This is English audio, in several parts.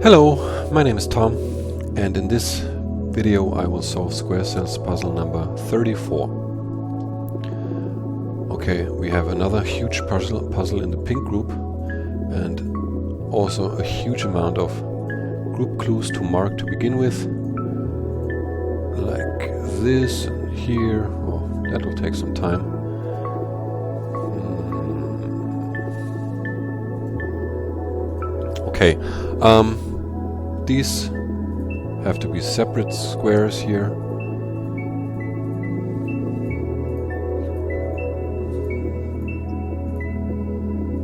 Hello, my name is Tom, and in this video I will solve SquareCells puzzle number 34. Okay, we have another huge puzzle in the pink group, and also a huge amount of group clues to mark to begin with, like this and here. Oh, that will take some time. Okay, these have to be separate squares here.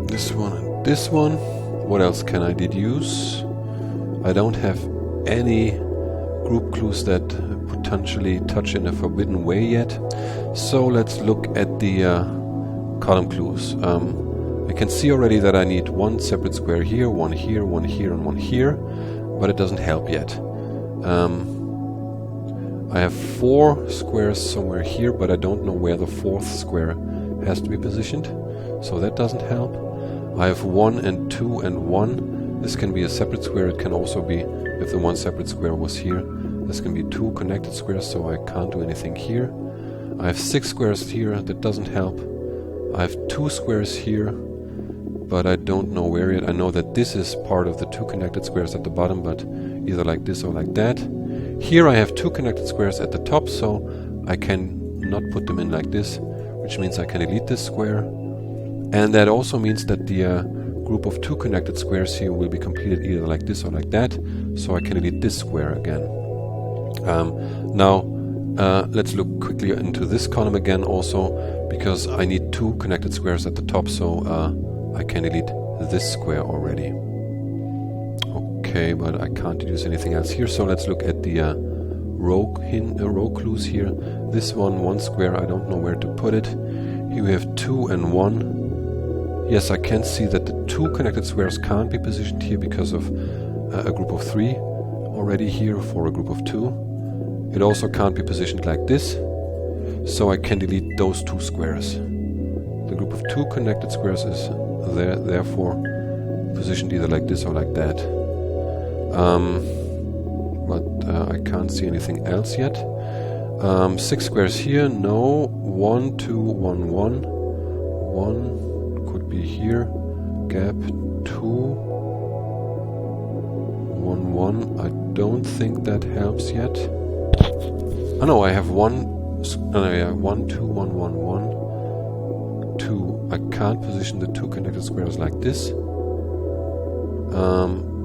This one and this one. What else can I deduce? I don't have any group clues that potentially touch in a forbidden way yet. So let's look at the column clues. I can see already that I need one separate square here, one here, one here, and one here, but it doesn't help yet. I have 4 squares somewhere here, but I don't know where the 4th square has to be positioned, so that doesn't help. I have 1 and 2 and 1. This can be a separate square. It can also be, if the one separate square was here, this can be 2 connected squares, so I can't do anything here. I have 6 squares here. That doesn't help. I have 2 squares here, but I don't know where yet. I know that this is part of the 2 connected squares at the bottom, but either like this or like that. Here I have 2 connected squares at the top, so I can not put them in like this, which means I can delete this square. And that also means that the group of 2 connected squares here will be completed either like this or like that, so I can delete this square again. Now let's look quickly into this column again also, because I need 2 connected squares at the top, so I can delete this square already. Okay, but I can't deduce anything else here, so let's look at the row clues here. This one square, I don't know where to put it. Here we have 2 and 1. Yes, I can see that the 2 connected squares can't be positioned here because of a group of 3 already here for a group of 2. It also can't be positioned like this, so I can delete those 2 squares. The group of 2 connected squares is therefore positioned either like this or like that. But I can't see anything else yet. 6 squares here, no. 1, 2, 1, 1. 1 could be here. Gap 2. 1, 1. I don't think that helps yet. Oh no, I have 1, 2, 1, 1, 1. 2. I can't position the 2 connected squares like this.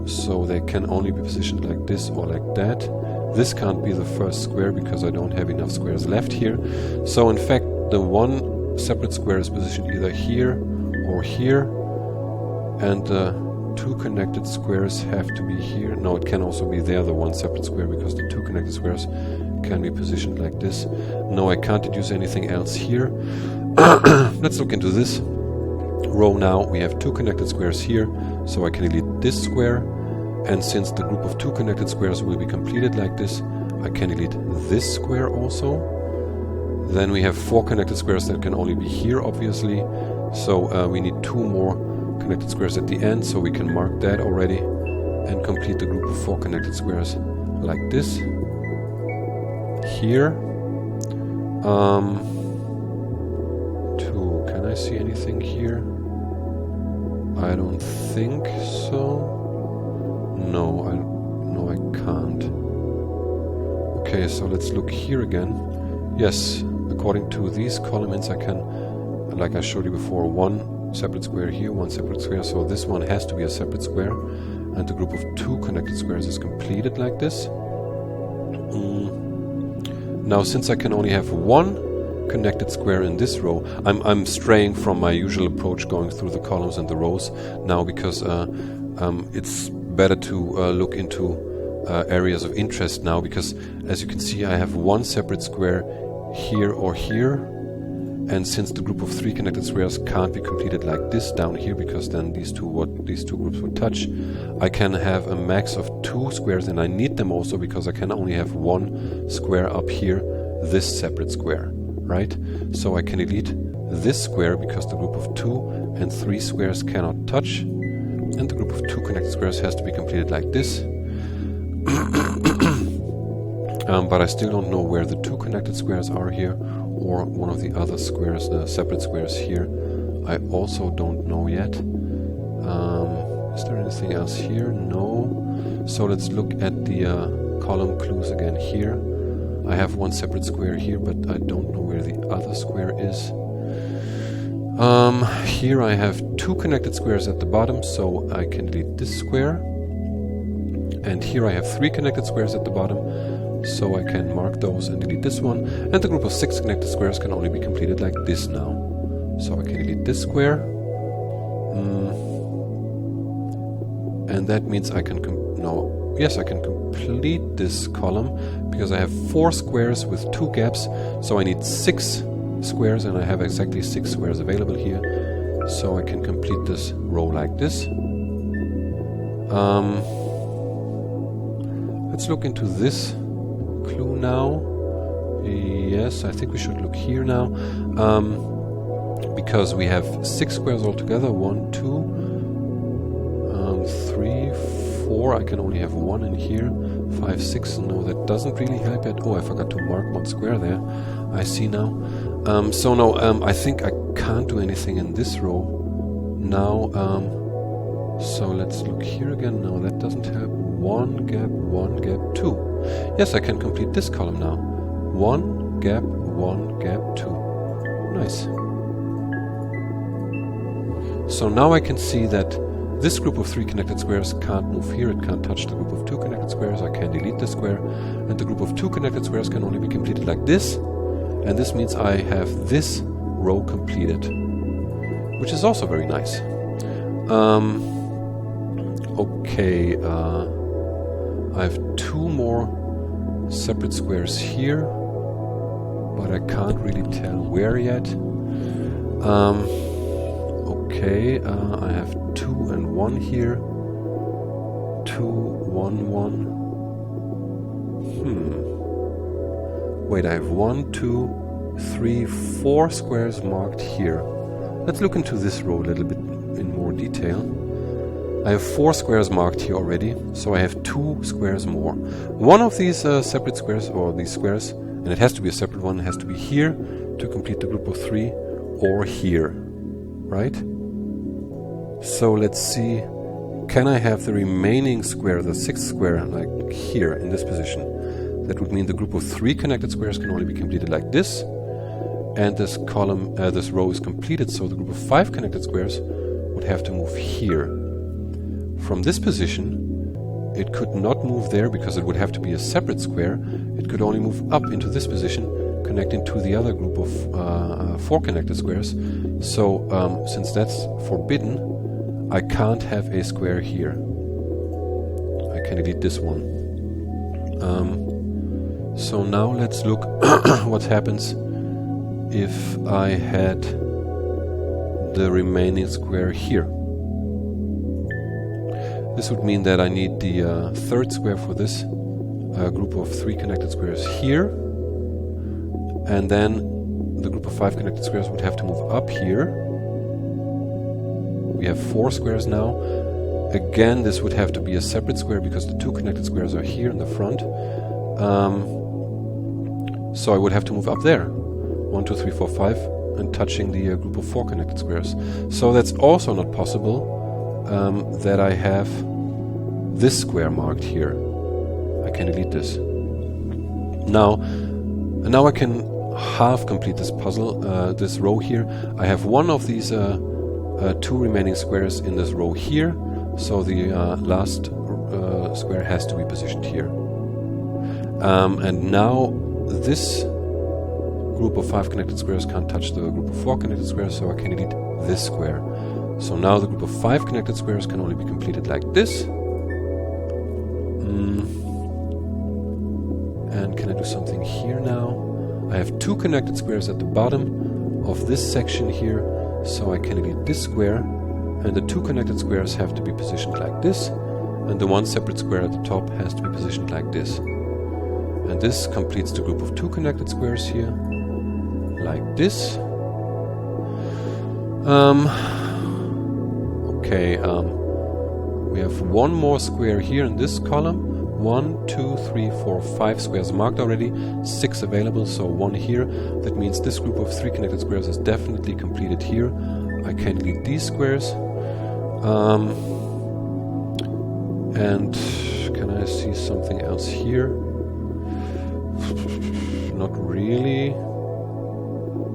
So they can only be positioned like this or like that. This can't be the first square because I don't have enough squares left here. So in fact the 1 separate square is positioned either here or here, and the 2 connected squares have to be here. No, it can also be there, the 1 separate square, because the 2 connected squares can be positioned like this. No, I can't deduce anything else here. Let's look into this row now. We have 2 connected squares here, so I can delete this square, and since the group of 2 connected squares will be completed like this, I can delete this square also. Then we have 4 connected squares that can only be here, obviously, so we need 2 more connected squares at the end, so we can mark that already and complete the group of 4 connected squares like this. Here 2, can I see anything here? I don't think so. No, I can't. Okay, so let's look here again. Yes, according to these columns I can, like I showed you before, 1 separate square here, 1 separate square, so this one has to be a separate square, and the group of 2 connected squares is completed like this. Now since I can only have 1 connected square in this row, I'm straying from my usual approach going through the columns and the rows now, because it's better to look into areas of interest now, because as you can see I have 1 separate square here or here, and since the group of 3 connected squares can't be completed like this down here, because then these two groups would touch, I can have a max of 2 squares, and I need them also because I can only have 1 square up here, this separate square, right? So I can delete this square because the group of 2 and 3 squares cannot touch, And the group of 2 connected squares has to be completed like this. But I still don't know where the 2 connected squares are here, or one of the other squares, the separate squares here. I also don't know yet. Is there anything else here? No. So let's look at the column clues again here. I have one separate square here, but I don't know where the other square is. Here I have 2 connected squares at the bottom, so I can delete this square. And here I have 3 connected squares at the bottom, so I can mark those and delete this one. And the group of 6 connected squares can only be completed like this now. So I can delete this square. And that means I can I can complete this column, because I have 4 squares with 2 gaps, so I need 6 squares, and I have exactly 6 squares available here. So I can complete this row like this. Let's look into this clue now. Yes, I think we should look here now. Because we have 6 squares altogether. 1, 2, 3, 4. I can only have 1 in here. 5, 6. No, that doesn't really help yet. Oh, I forgot to mark 1 square there. I see now. I think I can't do anything in this row now. So let's look here again. No, that doesn't help. 1 gap, 1 gap, 2. Yes, I can complete this column now. 1 gap, 1 gap, 2. Nice. So now I can see that this group of 3 connected squares can't move here. It can't touch the group of 2 connected squares. I can delete this square. And the group of 2 connected squares can only be completed like this. And this means I have this row completed, which is also very nice. Okay, I have 2 more separate squares here, but I can't really tell where yet. Okay, I have 2 and 1 here. 2, 1, 1. Wait, I have 1, 2, 3, 4 squares marked here. Let's look into this row a little bit in more detail. I have 4 squares marked here already, so I have 2 squares more. One of these separate squares, or these squares, and it has to be a separate one, has to be here to complete the group of 3, or here, right? So let's see, can I have the remaining square, the 6th square, like here in this position? That would mean the group of 3 connected squares can only be completed like this, and this column, this row is completed, so the group of 5 connected squares would have to move here. From this position, it could not move there because it would have to be a separate square. It could only move up into this position, connecting to the other group of 4 connected squares. So, since that's forbidden, I can't have a square here. I can delete this one. So now let's look what happens if I had the remaining square here. This would mean that I need the 3rd square for this group of 3 connected squares here, and then the group of 5 connected squares would have to move up here. We have 4 squares now. Again, this would have to be a separate square because the 2 connected squares are here in the front. So I would have to move up there. 1, 2, 3, 4, 5, and touching the group of 4 connected squares. So that's also not possible. That I have this square marked here. I can delete this. Now I can half complete this puzzle, this row here. I have one of these 2 remaining squares in this row here, so the last square has to be positioned here. And now this group of 5 connected squares can't touch the group of 4 connected squares, so I can delete this square. So now the group of 5 connected squares can only be completed like this. And can I do something here now? I have 2 connected squares at the bottom of this section here, so I can delete this square. And the 2 connected squares have to be positioned like this, and the 1 separate square at the top has to be positioned like this. And this completes the group of 2 connected squares here, like this. Okay, We have one more square here in this column. 1, 2, 3, 4, 5 squares marked already, 6 available, so 1 here. That means this group of 3 connected squares is definitely completed here. I can delete these squares. And can I see something else here? Not really.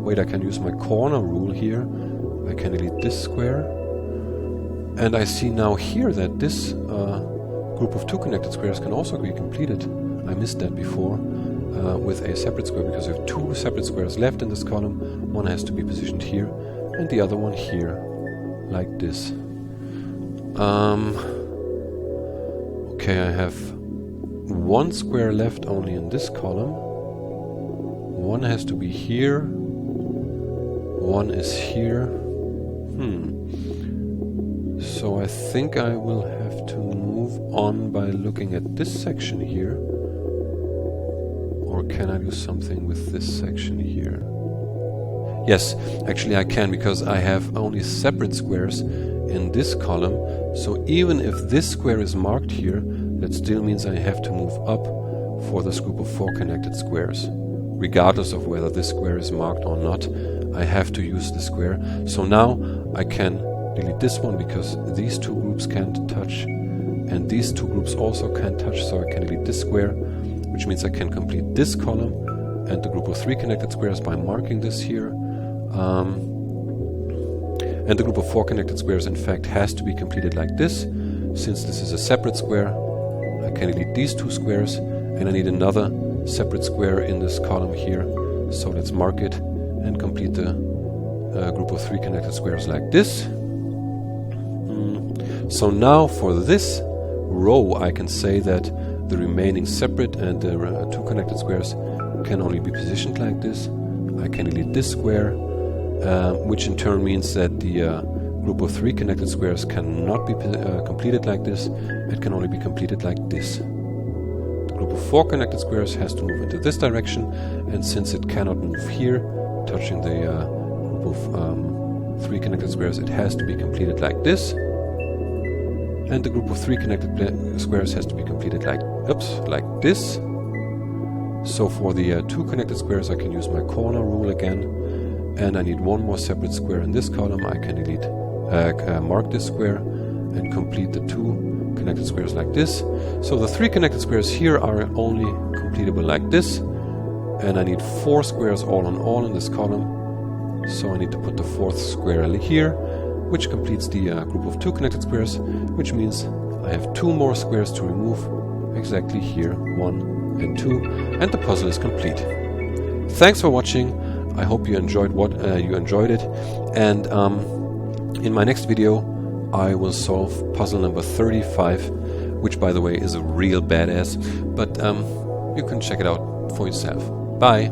Wait, I can use my corner rule here. I can delete this square. And I see now here that this group of 2 connected squares can also be completed. I missed that before with a separate square, because we have 2 separate squares left in this column. One has to be positioned here and the other one here, like this. Okay, I have 1 square left only in this column. 1 has to be here. 1 is here. So I think I will have to move on by looking at this section here. Or can I do something with this section here? Yes, actually I can, because I have only separate squares in this column. So even if this square is marked here, that still means I have to move up for this group of 4 connected squares. Regardless of whether this square is marked or not, I have to use the square. So now I can delete this one, because these 2 groups can't touch, and these 2 groups also can't touch, so I can delete this square, which means I can complete this column and the group of 3 connected squares by marking this here. And the group of 4 connected squares, in fact, has to be completed like this. Since this is a separate square, I can delete these 2 squares, and I need another separate square in this column here. So let's mark it and complete the group of 3 connected squares like this. So now for this row, I can say that the remaining separate and the 2 connected squares can only be positioned like this. I can delete this square, which in turn means that the group of 3 connected squares cannot be completed like this. It can only be completed like this. The group of 4 connected squares has to move into this direction, and since it cannot move here, touching the group of 3 connected squares, it has to be completed like this. And the group of 3 connected squares has to be completed like this. So for the 2 connected squares, I can use my corner rule again. And I need 1 more separate square in this column. I can delete, mark this square and complete the 2 connected squares like this. So the 3 connected squares here are only completable like this. And I need 4 squares all in this column. So I need to put the 4th square here, which completes the group of 2 connected squares, which means I have 2 more squares to remove, exactly here, 1 and 2, and the puzzle is complete. Thanks for watching. I hope you enjoyed it, and in my next video I will solve puzzle number 35, which by the way is a real badass, but you can check it out for yourself. Bye!